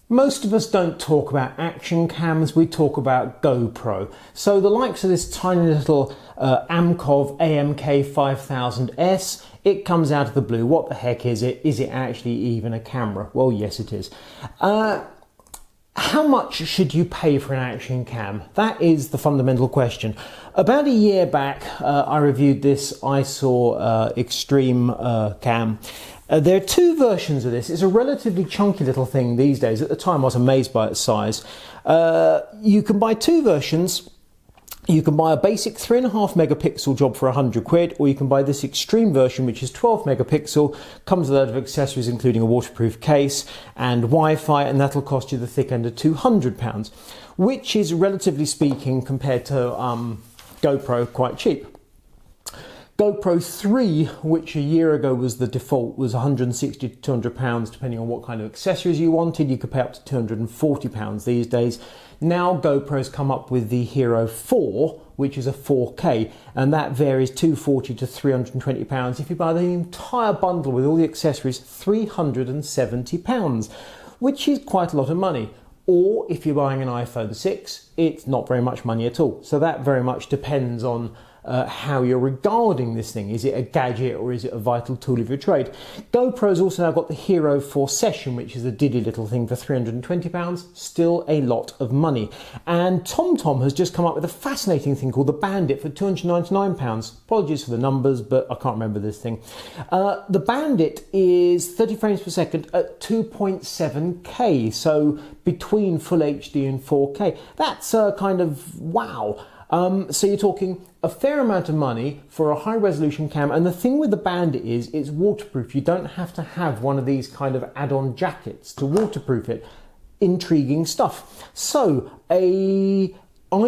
Most of us don't talk about action cams, we talk about GoPro. So the likes of this tiny little Amkov AMK5000S, it comes out of the blue. What the heck is it? Is it actually even a camera? Well, yes it is. How much should you pay for an action cam? That is the fundamental question. About a year back, I reviewed this ISO Extreme cam. There are two versions of this. It's a relatively chunky little thing these days. At the time, I was amazed by its size. You can buy two versions. You can buy a basic 3.5 megapixel job for 100 quid, or you can buy this extreme version, which is 12 megapixel, comes with a lot of accessories, including a waterproof case and Wi-Fi, and that'll cost you the thick end of £200, which is, relatively speaking, compared to GoPro, quite cheap. GoPro 3, which a year ago was the default, was £160 to £200, depending on what kind of accessories you wanted. You could pay up to £240 these days. Now GoPro's come up with the Hero 4, which is a 4K, and that varies £240 to £320. If you buy the entire bundle with all the accessories, £370, which is quite a lot of money. Or if you're buying an iPhone 6, it's not very much money at all. So that very much depends on how you're regarding this thing. Is it a gadget or is it a vital tool of your trade? GoPro's also now got the Hero 4 Session, which is a diddy little thing for £320, still a lot of money. And TomTom has just come up with a fascinating thing called the Bandit for £299. Apologies for the numbers, but I can't remember this thing. The Bandit is 30 frames per second at 2.7K, so between Full HD and 4K. That's kind of wow. So you're talking a fair amount of money for a high resolution cam, and the thing with the Bandit is it's waterproof. You don't have to have one of these kind of add-on jackets to waterproof it. Intriguing stuff. So I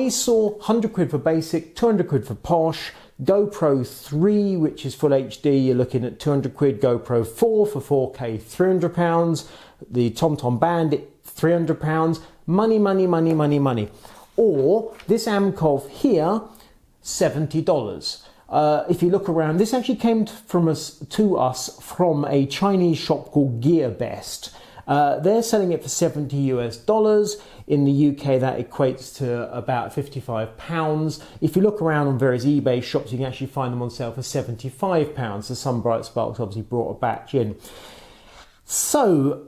saw 100 quid for basic, 200 quid for posh. GoPro 3, which is full HD, you're looking at 200 quid. GoPro 4 for 4K, £300. The TomTom Bandit, £300. Money, money, money, money, money. Or this Amkov here, $70. If you look around, this actually came to us from a Chinese shop called GearBest. They're selling it for $70 US. In the UK, that equates to about £55. If you look around on various eBay shops, you can actually find them on sale for £75. So some bright sparks obviously brought a batch in. So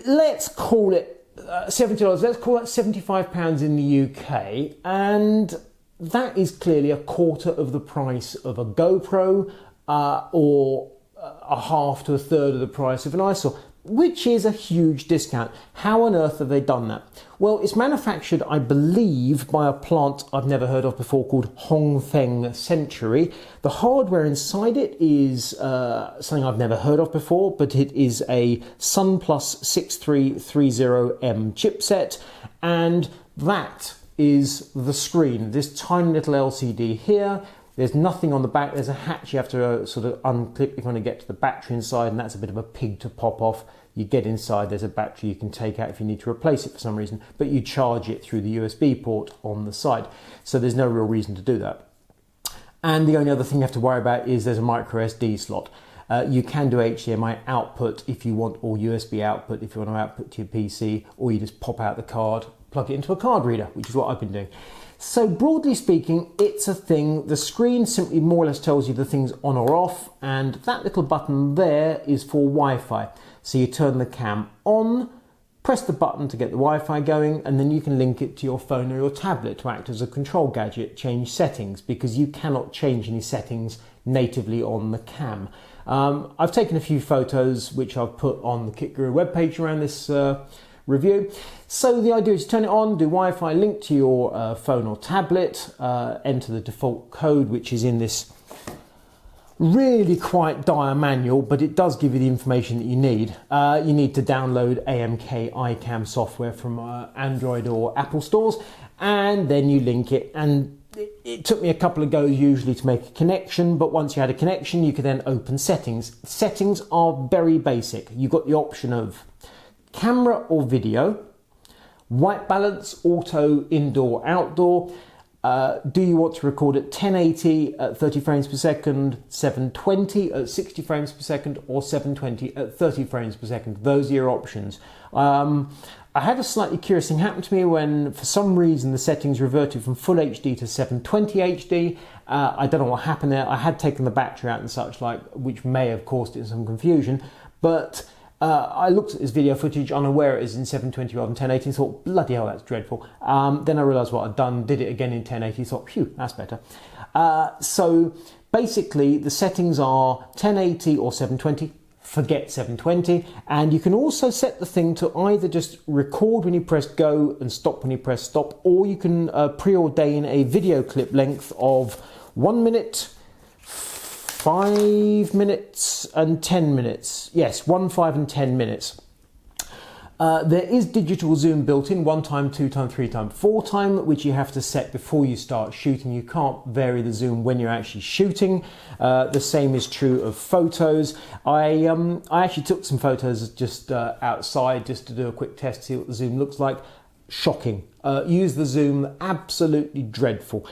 let's call it $70, let's call that £75 in the UK, and that is clearly a quarter of the price of a GoPro, or a half to a third of the price of an ISO, which is a huge discount. How on earth have they done that? Well, it's manufactured, I believe, by a plant I've never heard of before called Hongfeng Century. The hardware inside it is something I've never heard of before, but it is a SunPlus 6330M chipset, and that is the screen. This tiny little LCD here. There's nothing on the back. There's a hatch you have to sort of unclip if you want to get to the battery inside, and that's a bit of a pig to pop off. You get inside, there's a battery you can take out if you need to replace it for some reason, but you charge it through the USB port on the side. So there's no real reason to do that. And the only other thing you have to worry about is there's a micro SD slot. You can do HDMI output if you want, or USB output if you want to output to your PC, or you just pop out the card, plug it into a card reader, which is what I've been doing. So broadly speaking, it's a thing. The screen simply more or less tells you the thing's on or off, and that little button there is for Wi-Fi. So you turn the cam on, press the button to get the Wi-Fi going, and then you can link it to your phone or your tablet to act as a control gadget, change settings, because you cannot change any settings natively on the cam. I've taken a few photos which I've put on the Kit Guru webpage around this review. So the idea is to turn it on, do Wi-Fi, link to your phone or tablet, enter the default code, which is in this really quite dire manual, but it does give you the information that you need. You need to download AMK iCam software from Android or Apple stores, and then you link it. And it took me a couple of goes usually to make a connection, but once you had a connection, you could then open settings. Settings are very basic. You've got the option of camera or video, white balance, auto, indoor, outdoor. Do you want to record at 1080 at 30 frames per second, 720 at 60 frames per second, or 720 at 30 frames per second? Those are your options. I had a slightly curious thing happen to me when, for some reason, the settings reverted from Full HD to 720 HD. I don't know what happened there. I had taken the battery out and such like, which may have caused it some confusion. But I looked at this video footage unaware it is in 720 rather than 1080 and thought, bloody hell, that's dreadful. Then I realised what I'd done, did it again in 1080, thought, phew, that's better. So basically, the settings are 1080 or 720. Forget 720, and you can also set the thing to either just record when you press go and stop when you press stop, or you can preordain a video clip length of 1 minute, 5 minutes and 10 minutes. Yes, 1, 5 and 10 minutes. There is digital zoom built in, 1 time, 2 time, 3 time, 4 time, which you have to set before you start shooting. You can't vary the zoom when you're actually shooting. The same is true of photos. I actually took some photos just outside just to do a quick test, see what the zoom looks like. Shocking. Use the zoom, absolutely dreadful.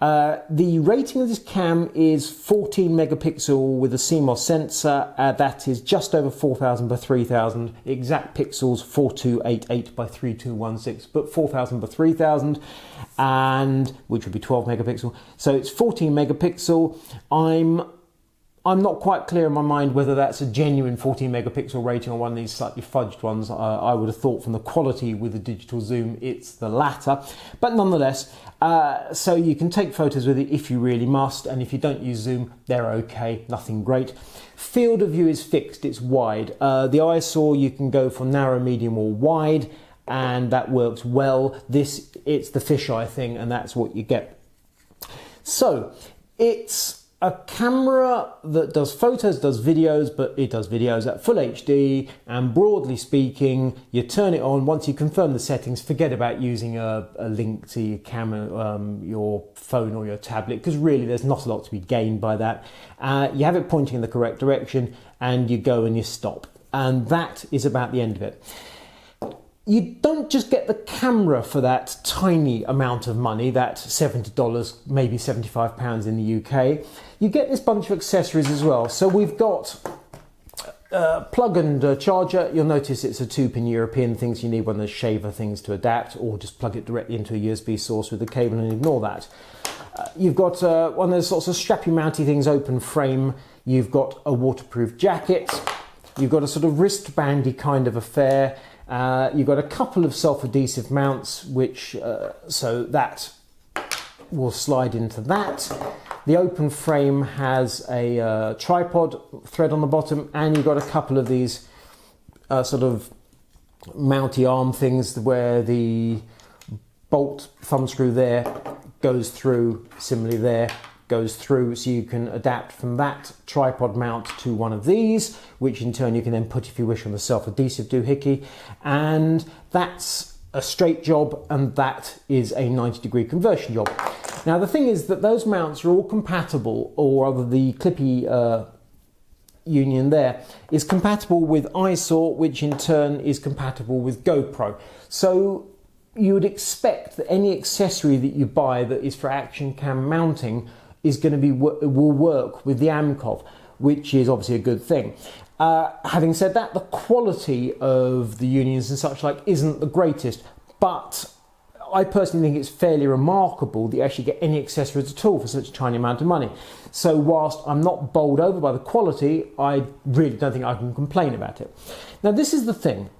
The rating of this cam is 14 megapixel with a CMOS sensor. That is just over 4000 by 3000. Exact pixels 4288 by 3216, but 4000 by 3000, and which would be 12 megapixel. So it's 14 megapixel. I'm not quite clear in my mind whether that's a genuine 14 megapixel rating or one of these slightly fudged ones. I would have thought from the quality with the digital zoom it's the latter, but nonetheless, so you can take photos with it if you really must, and if you don't use zoom, they're okay, nothing great. Field of view is fixed, it's wide. The ISO you can go for narrow, medium or wide, and that works well. It's the fisheye thing, and that's what you get. So it's a camera that does photos, does videos, but it does videos at full HD, and broadly speaking, you turn it on. Once you confirm the settings, forget about using a link to your camera, your phone or your tablet, because really there's not a lot to be gained by that. You have it pointing in the correct direction, and you go and you stop. And that is about the end of it. You don't just get the camera for that tiny amount of money, that $70, maybe £75 in the UK. You get this bunch of accessories as well. So we've got plug and charger. You'll notice it's a 2-pin European thing, so you need one of those shaver things to adapt, or just plug it directly into a USB source with the cable and ignore that. You've got one of those sorts of strappy mounty things, open frame. You've got a waterproof jacket. You've got a sort of wristbandy kind of affair. You've got a couple of self-adhesive mounts, which so that will slide into that. The open frame has a tripod thread on the bottom, and you've got a couple of these sort of mounty arm things where the bolt thumb screw there goes through, similarly there goes through, so you can adapt from that tripod mount to one of these, which in turn you can then put, if you wish, on the self-adhesive doohickey, and that's a straight job, and that is a 90-degree conversion job. Now the thing is that those mounts are all compatible, or rather the clippy union there is compatible with ISO, which in turn is compatible with GoPro. So you would expect that any accessory that you buy that is for action cam mounting is going to be will work with the Amkov, which is obviously a good thing. Having said that, the quality of the unions and such like isn't the greatest, but I personally think it's fairly remarkable that you actually get any accessories at all for such a tiny amount of money. So whilst I'm not bowled over by the quality, I really don't think I can complain about it. Now this is the thing.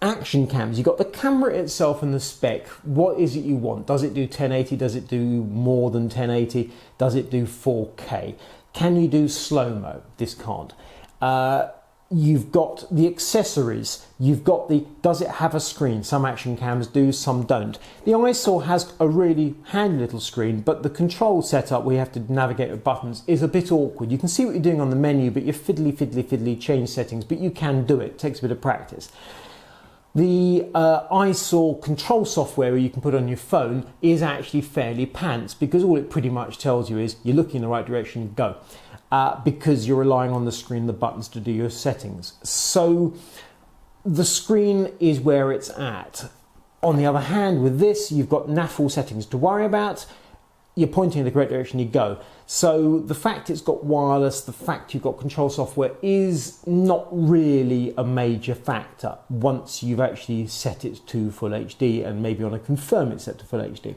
Action cams, you've got the camera itself and the spec. What is it you want? Does it do 1080? Does it do more than 1080? Does it do 4K? Can you do slow-mo? This can't. You've got the accessories. You've got the, does it have a screen? Some action cams do, some don't. The ISO has a really handy little screen, but the control setup where you have to navigate with buttons is a bit awkward. You can see what you're doing on the menu, but you're fiddly change settings, but you can do it. It takes a bit of practice. The ISO control software you can put on your phone is actually fairly pants, because all it pretty much tells you is you're looking in the right direction, go. Because you're relying on the screen, the buttons to do your settings. So the screen is where it's at. On the other hand, with this, you've got NAFL settings to worry about. you're pointing in the correct direction, you go. So the fact it's got wireless, the fact you've got control software is not really a major factor once you've actually set it to full HD and maybe want to confirm it's set to full HD.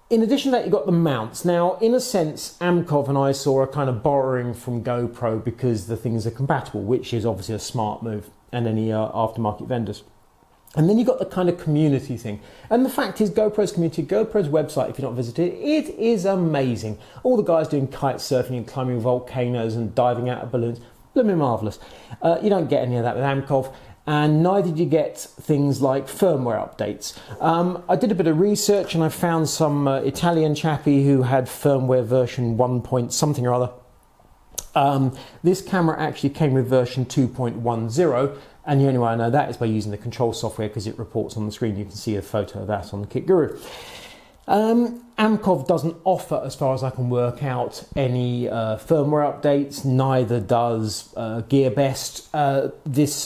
In addition to that, you've got the mounts. Now, in a sense, Amkov and ISO are kind of borrowing from GoPro because the things are compatible, which is obviously a smart move, and any aftermarket vendors. And then you've got the kind of community thing. And the fact is, GoPro's community, GoPro's website, if you've not visited it, it is amazing. All the guys doing kite surfing and climbing volcanoes and diving out of balloons, blooming marvellous. You don't get any of that with Amkov, and neither do you get things like firmware updates. I did a bit of research and I found some Italian chappie who had firmware version 1 point something or other. This camera actually came with version 2.10. And the only way I know that is by using the control software, because it reports on the screen. You can see a photo of that on the Kit Guru. Amkov doesn't offer, as far as I can work out, any firmware updates. Neither does GearBest. This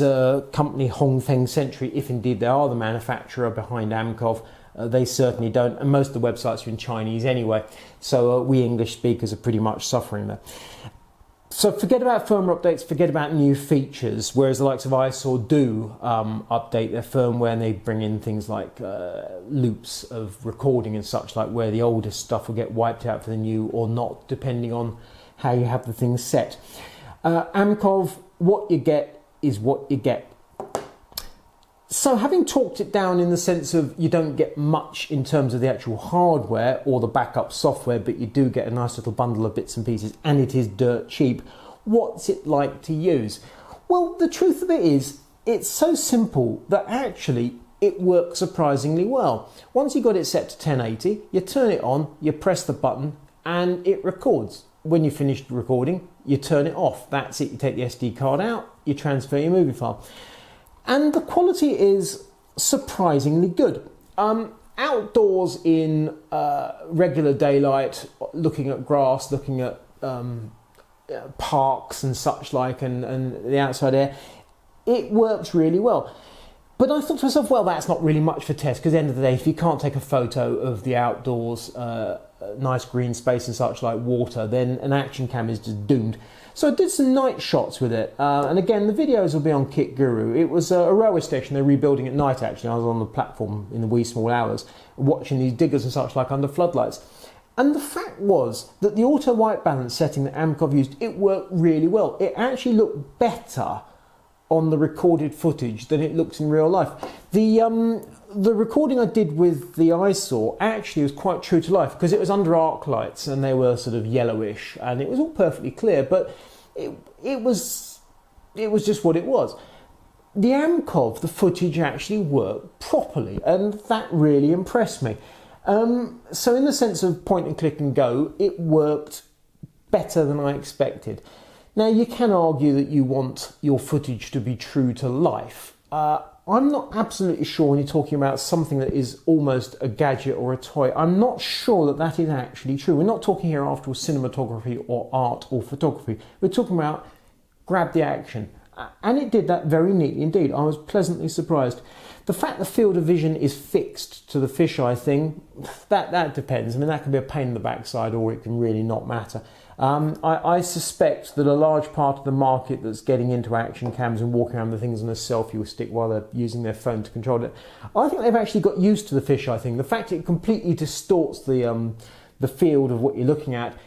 company, Hongfeng Century, if indeed they are the manufacturer behind Amkov, they certainly don't. And most of the websites are in Chinese anyway. So we English speakers are pretty much suffering there. So forget about firmware updates, forget about new features, whereas the likes of ISO do update their firmware, and they bring in things like loops of recording and such, like where the oldest stuff will get wiped out for the new or not, depending on how you have the things set. Amkov, what you get is what you get. So having talked it down in the sense of you don't get much in terms of the actual hardware or the backup software, but you do get a nice little bundle of bits and pieces, and it is dirt cheap. What's it like to use? Well, the truth of it is, it's so simple that actually it works surprisingly well. Once you've got it set to 1080, you turn it on, you press the button, and it records. When you've finished recording, you turn it off. That's it. You take the SD card out, you transfer your movie file. And the quality is surprisingly good. Outdoors in regular daylight, looking at grass, looking at parks and such like, and the outside air, it works really well. But I thought to myself, well, that's not really much for test, because at the end of the day, if you can't take a photo of the outdoors, nice green space and such like water, then an action cam is just doomed. So I did some night shots with it, and again, the videos will be on Kit Guru. It was a railway station they're rebuilding at night, actually. I was on the platform in the wee small hours, watching these diggers and such like under floodlights. And the fact was that the auto white balance setting that Amkov used, it worked really well. It actually looked better on the recorded footage than it looks in real life. The recording I did with the ISO actually was quite true to life, because it was under arc lights and they were sort of yellowish, and it was all perfectly clear, but it was just what it was. The Amkov, the footage actually worked properly, and that really impressed me. So in the sense of point and click and go, it worked better than I expected. Now, you can argue that you want your footage to be true to life. I'm not absolutely sure when you're talking about something that is almost a gadget or a toy. I'm not sure that that is actually true. We're not talking here after all cinematography or art or photography. We're talking about grab the action. And it did that very neatly indeed. I was pleasantly surprised. The fact the field of vision is fixed to the fisheye thing, that depends. I mean, that can be a pain in the backside, or it can really not matter. I suspect that a large part of the market that's getting into action cams and walking around with things on a selfie stick while they're using their phone to control it, I think they've actually got used to the fisheye thing. The fact it completely distorts the field of what you're looking at,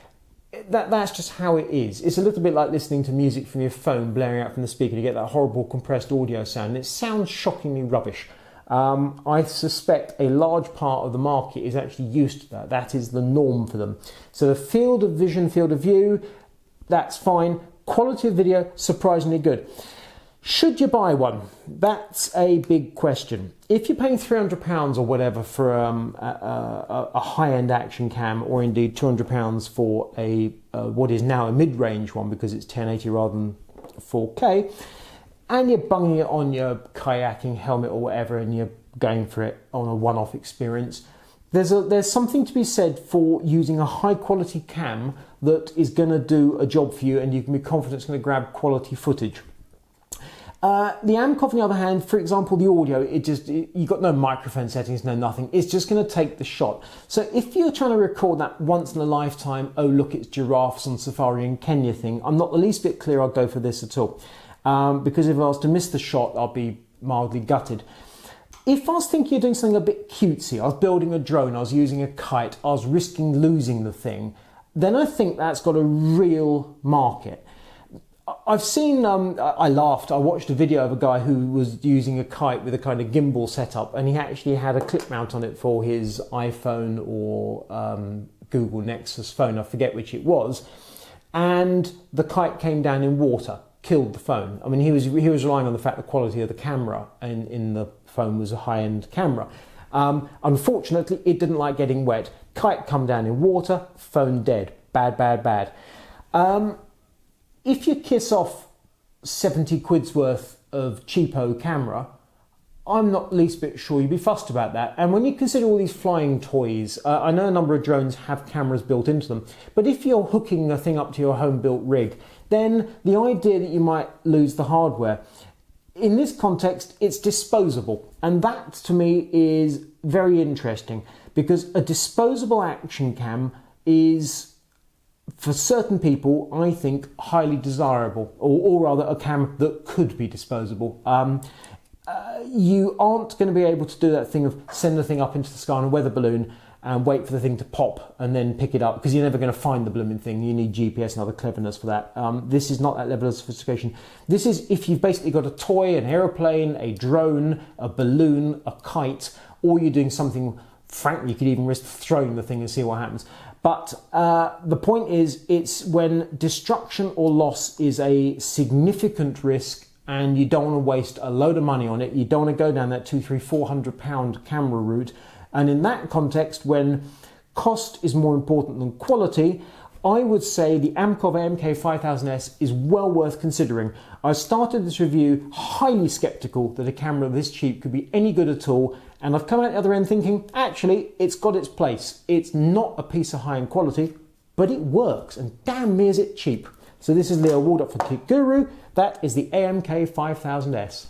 that's just how it is. It's a little bit like listening to music from your phone blaring out from the speaker. You get that horrible compressed audio sound, and it sounds shockingly rubbish. I suspect a large part of the market is actually used to that. That is the norm for them. So the field of vision, field of view, that's fine. Quality of video, surprisingly good. Should you buy one? That's a big question. If you're paying £300 or whatever for a high-end action cam, or indeed £200 for a what is now a mid-range one, because it's 1080 rather than 4K, and you're bunging it on your kayaking helmet or whatever, and you're going for it on a one-off experience, there's something to be said for using a high-quality cam that is going to do a job for you, and you can be confident it's going to grab quality footage. The Amkov, on the other hand, for example, the audio, you've got no microphone settings, no nothing. It's just going to take the shot. So if you're trying to record that once in a lifetime, oh look, it's giraffes on safari in Kenya thing, I'm not the least bit clear I'd go for this at all. Because if I was to miss the shot, I'll be mildly gutted. If I was thinking of doing something a bit cutesy, I was building a drone, I was using a kite, I was risking losing the thing, then I think that's got a real market. I've seen, I laughed, I watched a video of a guy who was using a kite with a kind of gimbal setup, and he actually had a clip mount on it for his iPhone or Google Nexus phone, I forget which it was, and the kite came down in water, killed the phone. I mean, he was relying on the fact the quality of the camera in the phone was a high-end camera. Unfortunately, it didn't like getting wet. Kite come down in water, phone dead. Bad, bad, bad. If you kiss off 70 quid's worth of cheapo camera, I'm not the least bit sure you'd be fussed about that. And when you consider all these flying toys, I know a number of drones have cameras built into them, but if you're hooking a thing up to your home-built rig, then the idea that you might lose the hardware, in this context, it's disposable. And that, to me, is very interesting, because a disposable action cam is, for certain people, I think, highly desirable, or rather a camera that could be disposable. You aren't going to be able to do that thing of send the thing up into the sky on a weather balloon and wait for the thing to pop and then pick it up, because you're never going to find the blooming thing. You need GPS and other cleverness for that. This is not that level of sophistication. This is if you've basically got a toy, an aeroplane, a drone, a balloon, a kite, or you're doing something, frankly, you could even risk throwing the thing and see what happens. But the point is, it's when destruction or loss is a significant risk and you don't want to waste a load of money on it. You don't want to go down that £200-400 camera route. And in that context, when cost is more important than quality, I would say the Amkov AMK5000S is well worth considering. I started this review highly skeptical that a camera this cheap could be any good at all, and I've come out the other end thinking, actually, it's got its place. It's not a piece of high-end quality, but it works, and damn me is it cheap. So this is Leo Waldrop for Tech Guru. That is the AMK5000S.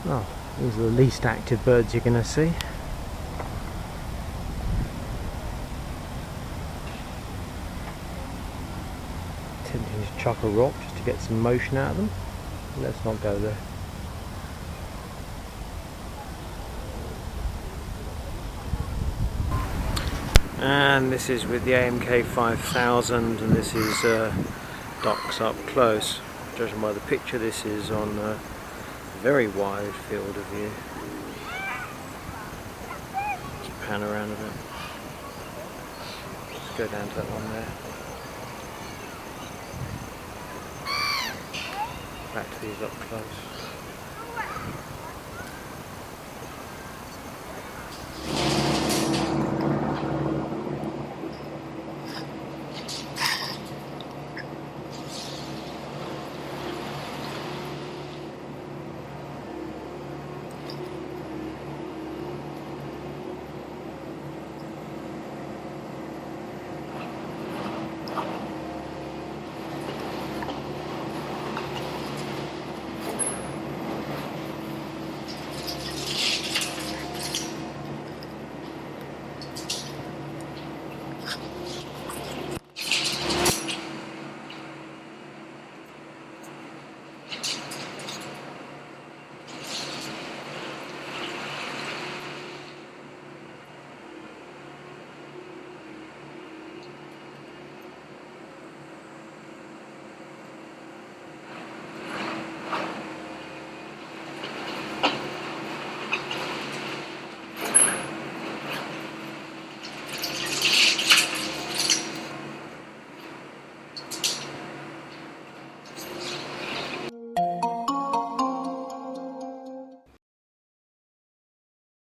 Oh, these are the least active birds you're going to see. Tempting to chuck a rock just to get some motion out of them. Let's not go there. And this is with the AMK5000, and this is ducks up close. Judging by the picture, this is on a very wide field of view. Let's pan around a bit. Let's go down to that one there. Back to these up close.